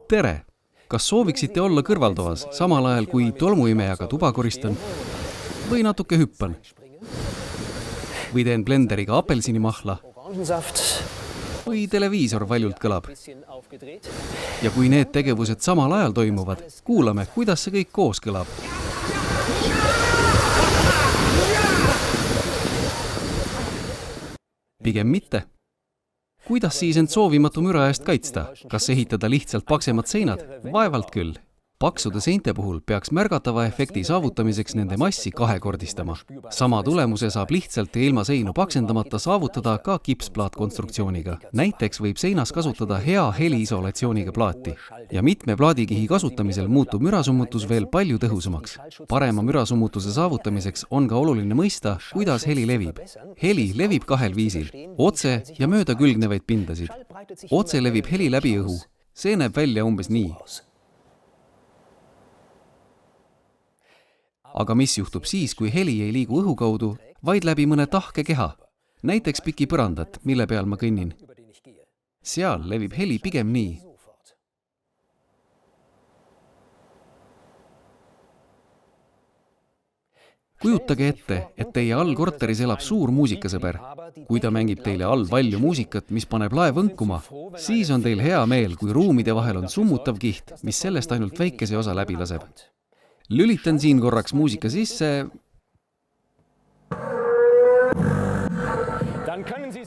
Tere! Kas sooviksite olla kõrvaltoas samal ajal kui tolmuimejaga tuba koristan või natuke hüppan? Või teen blenderiga apelsinimahla? Või televiisor valjult kõlab? Ja kui need tegevused samal ajal toimuvad, kuulame, kuidas see kõik koos kõlab. Pigem mitte. Kuidas siis end soovimatu müra eest kaitsta? Kas ehitada lihtsalt paksemad seinad? Vaevalt küll. Paksude seinte puhul peaks märgatava efekti saavutamiseks nende massi kahekordistama. Sama tulemuse saab lihtsalt ja ilma seinu paksendamata saavutada ka kipsplaatkonstruktsiooniga. Näiteks võib seinas kasutada hea heliisolatsiooniga plaati. Ja mitme plaadikihi kasutamisel muutub mürasummutus veel palju tõhusamaks. Parema mürasummutuse saavutamiseks on ka oluline mõista, kuidas heli levib. Heli levib kahel viisil, otse ja mööda külgnevaid pindasid. Otse levib heli läbi õhu. See näeb välja umbes nii. Aga mis juhtub siis, kui heli ei liigu õhu kaudu, vaid läbi mõne tahke keha? Näiteks piki põrandat, mille peal ma kõnnin. Seal levib heli pigem nii. Kujutage ette, et teie all korteris elab suur muusikasõber. Kui ta mängib teile all valju muusikat, mis paneb lae võnkuma, siis on teil hea meel, kui ruumide vahel on summutav kiht, mis sellest ainult väikese osa läbi laseb. Lülitan siin korraks muusika sisse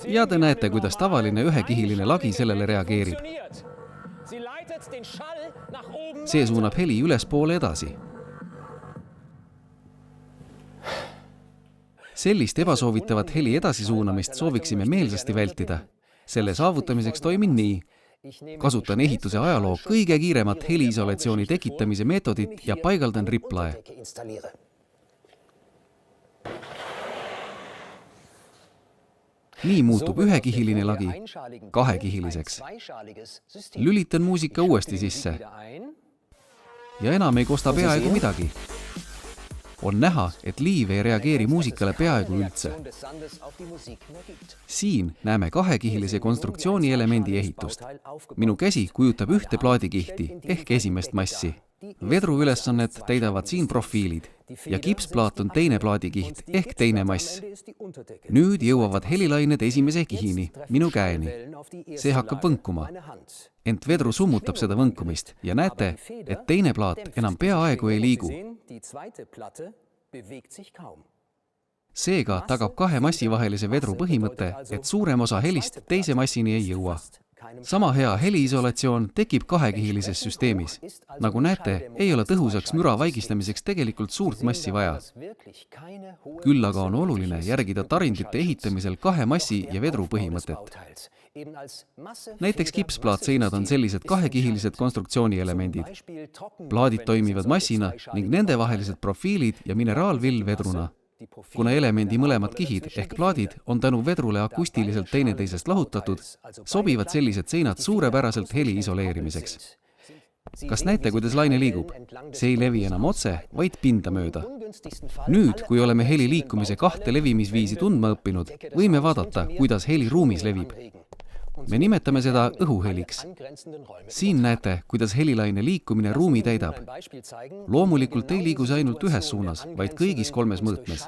ja te näete, kuidas tavaline ühekihiline lagi sellele reageerib. See suunab heli ülespoole edasi. Sellist ebasoovitavat heli edasisuunamist sooviksime meelsasti vältida. Selle saavutamiseks toimin nii. Kasutan ehituse ajaloo kõige kiiremat heliisolatsiooni tekitamise meetodit ja paigaldan riplae. Nii muutub ühekihiline lagi kahekihiliseks. Lülitan muusika uuesti sisse ja enam ei kosta peaaegu midagi. On näha, et liiv ei reageeri muusikale peaaegu üldse. Siin näeme kahekihilise konstruktsiooni elemendi ehitust. Minu käsi kujutab ühte plaadikihti ehk esimest massi. Vedru ülesannet täidavad siin profiilid ja kipsplaat on teine plaadikiht ehk teine mass. Nüüd jõuavad helilained esimese kihini, minu käeni. See hakkab võnkuma. Ent vedru summutab seda võnkumist ja näete, et teine plaat enam peaaegu ei liigu. Seega tagab kahe massi vahelise vedru põhimõte, et suurem osa helist teise massini ei jõua. Sama hea heliisolatsioon tekib kahekihilises süsteemis. Nagu näete, ei ole tõhusaks müra vaigistamiseks tegelikult suurt massi vaja. Küll aga on oluline järgida tarindite ehitamisel kahe massi ja vedru põhimõtet. Näiteks kipsplaatseinad on sellised kahekihilised konstruktsiooni-elemendid. Plaadid toimivad massina ning nende vahelised profiilid ja mineraalvill vedruna. Kuna elemendi mõlemad kihid ehk plaadid on tänu vedrule akustiliselt teineteisest lahutatud, sobivad sellised seinad suurepäraselt heli isoleerimiseks. Kas näete, kuidas laine liigub? See ei levi enam otse, vaid pinda mööda. Nüüd, kui oleme heli liikumise kahte levimisviisi tundma õppinud, võime vaadata, kuidas heli ruumis levib. Me nimetame seda õhuheliks. Siin näete, kuidas helilaine liikumine ruumi täidab. Loomulikult ei liigu see ainult ühes suunas, vaid kõigis kolmes mõõtmes.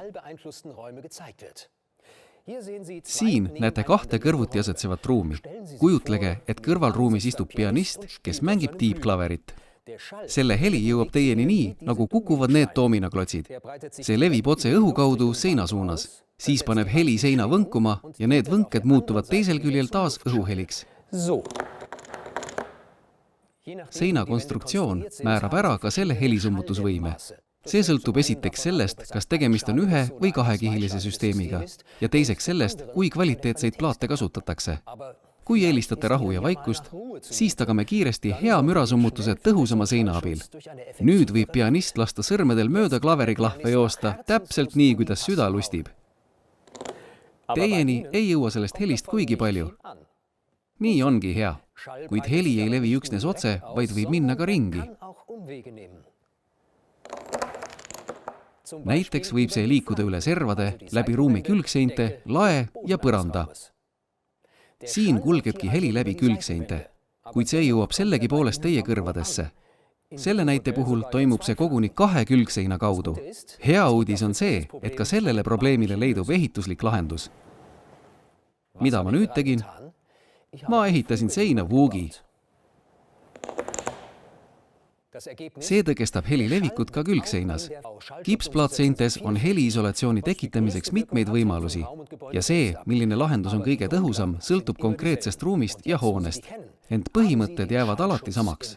Siin näete kahte kõrvuti asetsevat ruumi. Kujutlege, et kõrvalruumis istub pianist, kes mängib tiibklaverit. Selle heli jõuab teieni nii, nagu kukuvad need doominaklotsid. See levib otse õhu kaudu seina suunas. Siis paneb heli seina võnkuma ja need võnked muutuvad teisel küljel taas õhuheliks. Seina konstruktsioon määrab ära ka selle helisummutusvõime. See sõltub esiteks sellest, kas tegemist on ühe või kahekihilise süsteemiga ja teiseks sellest, kui kvaliteetseid plaate kasutatakse. Kui eelistate rahu ja vaikust, siis tagame kiiresti hea mürasummutuse tõhusama seina abil. Nüüd võib pianist lasta sõrmedel mööda klaveriklahve joosta täpselt nii, kuidas süda lustib. Teieni ei jõua sellest helist kuigi palju. Nii ongi hea, kuid heli ei levi üksnes otse, vaid võib minna ka ringi. Näiteks võib see liikuda üle servade, läbi ruumi külgseinte, lae ja põranda. Siin kulgebki heli läbi külgseinte. kuid see jõuab sellegi poolest teie kõrvadesse. Selle näite puhul toimub see koguni 2 külgseina kaudu. Hea uudis on see, et ka sellele probleemile leidub ehituslik lahendus. Mida ma nüüd tegin? Ma ehitasin seina vuugi. See tõkestab heli levikut ka külgseinas. Kipsplaatseintes on heliisolatsiooni tekitamiseks mitmeid võimalusi ja see, milline lahendus on kõige tõhusam, sõltub konkreetsest ruumist ja hoonest, ent põhimõtted jäävad alati samaks.